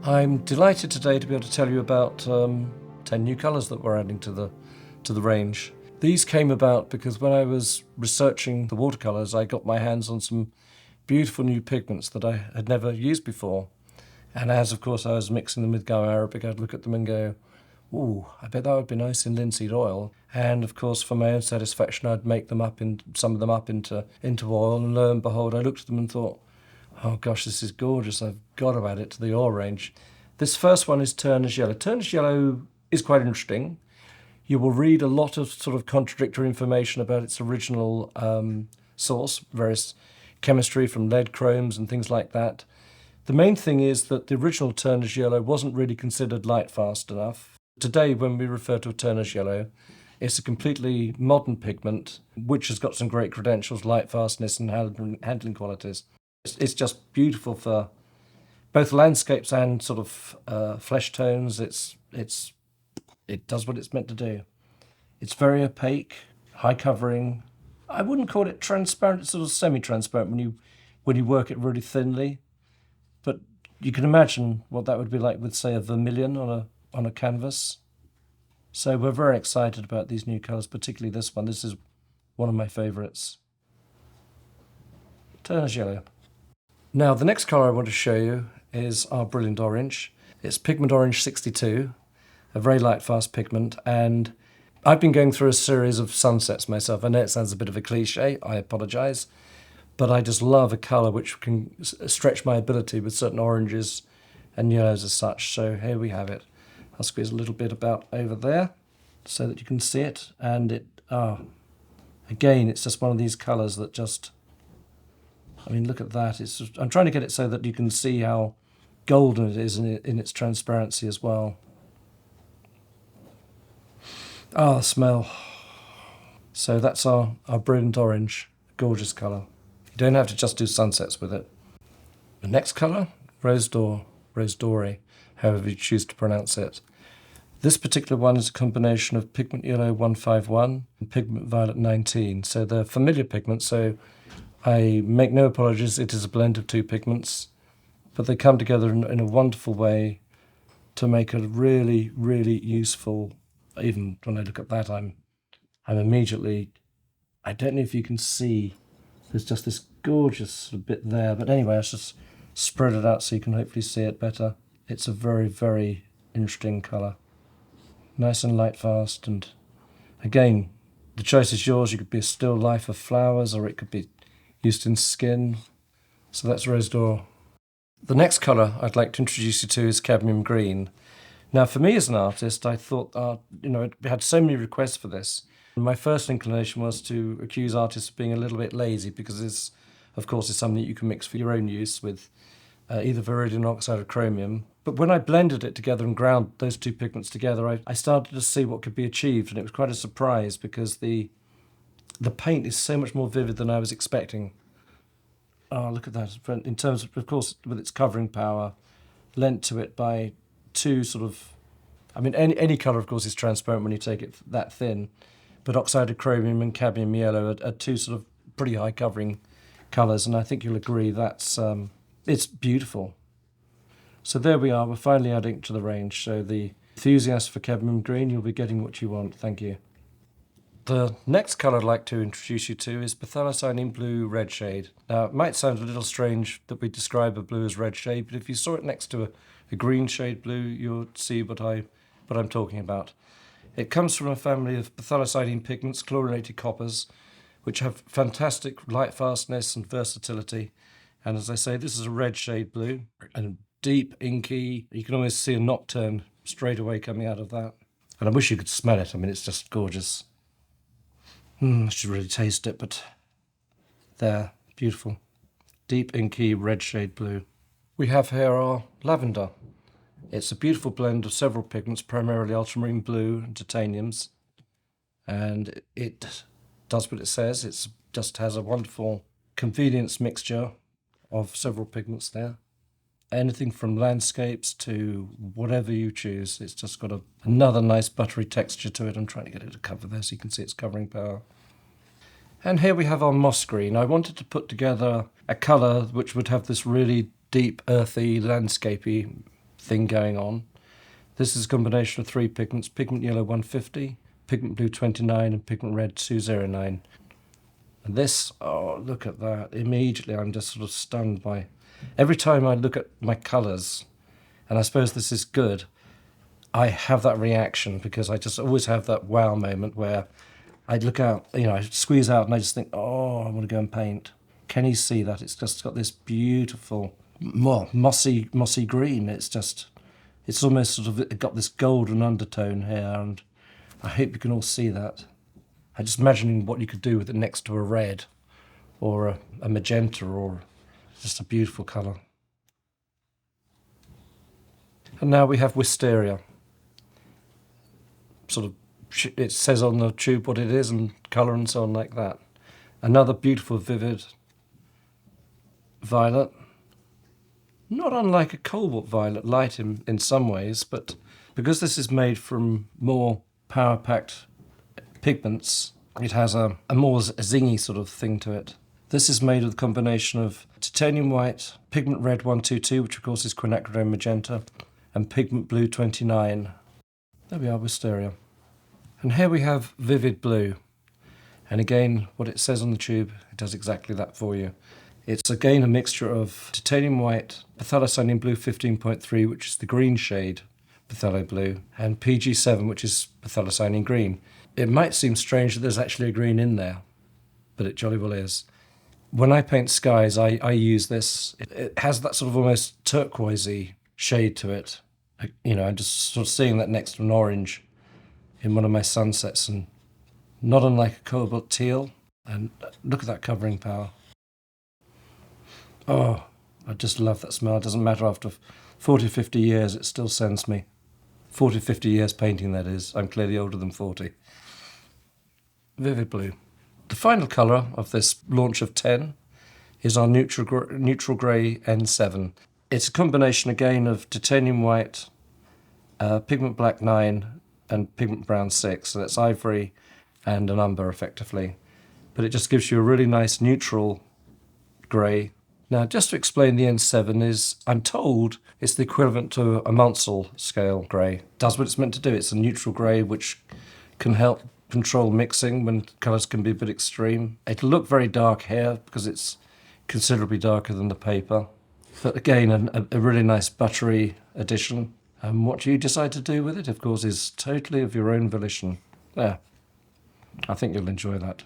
I'm delighted today to be able to tell you about 10 new colours that we're adding to the range. These came about because when I was researching the watercolours, I got my hands on some beautiful new pigments that I had never used before. And as, of course, I was mixing them with Go Arabic, I'd look at them and go, ooh, I bet that would be nice in linseed oil. And, of course, for my own satisfaction, I'd make them up, some of them up into oil. And lo and behold, I looked at them and thought, oh gosh, this is gorgeous. I've got to add it to the oil range. This first one is Turner's Yellow. Turner's Yellow is quite interesting. You will read a lot of sort of contradictory information about its original source, various chemistry from lead chromes and things like that. The main thing is that the original Turner's Yellow wasn't really considered light fast enough. Today, when we refer to a Turner's Yellow, it's a completely modern pigment which has got some great credentials, light fastness and handling qualities. It's just beautiful for both landscapes and sort of flesh tones. It does what it's meant to do. It's very opaque, high covering. I wouldn't call it transparent. It's sort of semi-transparent when you work it really thinly. But you can imagine what that would be like with, say, a vermilion on a canvas. So we're very excited about these new colours, particularly this one. This is one of my favourites. Turner's Yellow. Now, the next colour I want to show you is our brilliant orange. It's Pigment Orange 62, a very light, fast pigment, and I've been going through a series of sunsets myself. I know it sounds a bit of a cliche, I apologise, but I just love a colour which can stretch my ability with certain oranges and yellows as such. So here we have it. I'll squeeze a little bit about over there so that you can see it, and again, it's just one of these colours that just, I mean, look at that. I'm trying to get it so that you can see how golden it is in its transparency as well. Oh, the smell. So that's our brilliant orange, gorgeous colour. You don't have to just do sunsets with it. The next colour, Rose Dore, however you choose to pronounce it. This particular one is a combination of Pigment Yellow 151 and Pigment Violet 19. So they're familiar pigments, so I make no apologies, it is a blend of two pigments, but they come together in a wonderful way to make a really, really useful, even when I look at that, I'm immediately, I don't know if you can see, there's just this gorgeous sort of bit there, but anyway, I just spread it out so you can hopefully see it better. It's a very, very interesting colour. Nice and light fast, and again, the choice is yours. You could be a still life of flowers, or it could be used in skin. So that's Rose Dore. The next colour I'd like to introduce you to is Cadmium Green. Now, for me as an artist, I thought, it had so many requests for this. My first inclination was to accuse artists of being a little bit lazy, because this, of course, is something that you can mix for your own use with either viridian oxide or chromium. But when I blended it together and ground those two pigments together, I started to see what could be achieved, and it was quite a surprise because the paint is so much more vivid than I was expecting. Oh, look at that. In terms of course, with its covering power, lent to it by two sort of, I mean, any colour, of course, is transparent when you take it that thin, but oxided chromium and cadmium yellow are two sort of pretty high covering colours, and I think you'll agree that's, it's beautiful. So there we are, we're finally adding to the range. So the enthusiast for Cadmium Green, you'll be getting what you want. Thank you. The next colour I'd like to introduce you to is Phthalo Blue Red Shade. Now, it might sound a little strange that we describe a blue as red shade, but if you saw it next to a green shade blue, you'll see what I'm talking about. It comes from a family of phthalocyanine pigments, chlorinated coppers, which have fantastic light fastness and versatility. And as I say, this is a red shade blue, and deep, inky. You can almost see a nocturne straight away coming out of that. And I wish you could smell it. I mean, it's just gorgeous. I should really taste it, but there, beautiful. Deep, inky, red shade blue. We have here our Lavender. It's a beautiful blend of several pigments, primarily ultramarine blue and titaniums. And it does what it says. It just has a wonderful convenience mixture of several pigments there. Anything from landscapes to whatever you choose. It's just got another nice buttery texture to it. I'm trying to get it to cover there so you can see its covering power. And here we have our moss green. I wanted to put together a colour which would have this really deep, earthy, landscapey thing going on. This is a combination of 3 pigments: pigment yellow 150, pigment blue 29, and pigment red 209. And this, oh, look at that. Immediately I'm just sort of stunned by, every time I look at my colours, and I suppose this is good, I have that reaction, because I just always have that wow moment where I look out, I squeeze out and I just think, oh, I want to go and paint. Can you see that? It's just got this beautiful, mossy green. It's almost sort of got this golden undertone here, and I hope you can all see that. I'm just imagining what you could do with it next to a red or a magenta, or just a beautiful colour. And now we have Wisteria. Sort of, it says on the tube what it is and colour and so on like that. Another beautiful, vivid violet. Not unlike a cobalt violet, light in some ways, but because this is made from more power-packed pigments, it has a more zingy sort of thing to it. This is made with a combination of titanium white, pigment red 122, which of course is quinacridone magenta, and pigment blue 29. There we are, Wisteria. And here we have vivid blue. And again, what it says on the tube, it does exactly that for you. It's again a mixture of titanium white, phthalo blue 15.3, which is the green shade, phthalo blue, and PG7, which is phthalo green. It might seem strange that there's actually a green in there, but it jolly well is. When I paint skies, I use this. It has that sort of almost turquoisey shade to it. I'm just sort of seeing that next to an orange in one of my sunsets, and not unlike a cobalt teal. And look at that covering power. Oh, I just love that smell. It doesn't matter, after 40, 50 years, it still sends me. 40, 50 years painting, that is. I'm clearly older than 40. Vivid blue. The final colour of this launch of 10 is our neutral grey N7. It's a combination again of titanium white, pigment black 9, and pigment brown 6. So that's ivory and an umber effectively. But it just gives you a really nice neutral grey. Now, just to explain, the N7 is, I'm told, it's the equivalent to a Munsell scale grey. It does what it's meant to do. It's a neutral grey which can help control mixing when colours can be a bit extreme. It'll look very dark here because it's considerably darker than the paper. But again, a really nice buttery addition. And what you decide to do with it, of course, is totally of your own volition. There. I think you'll enjoy that.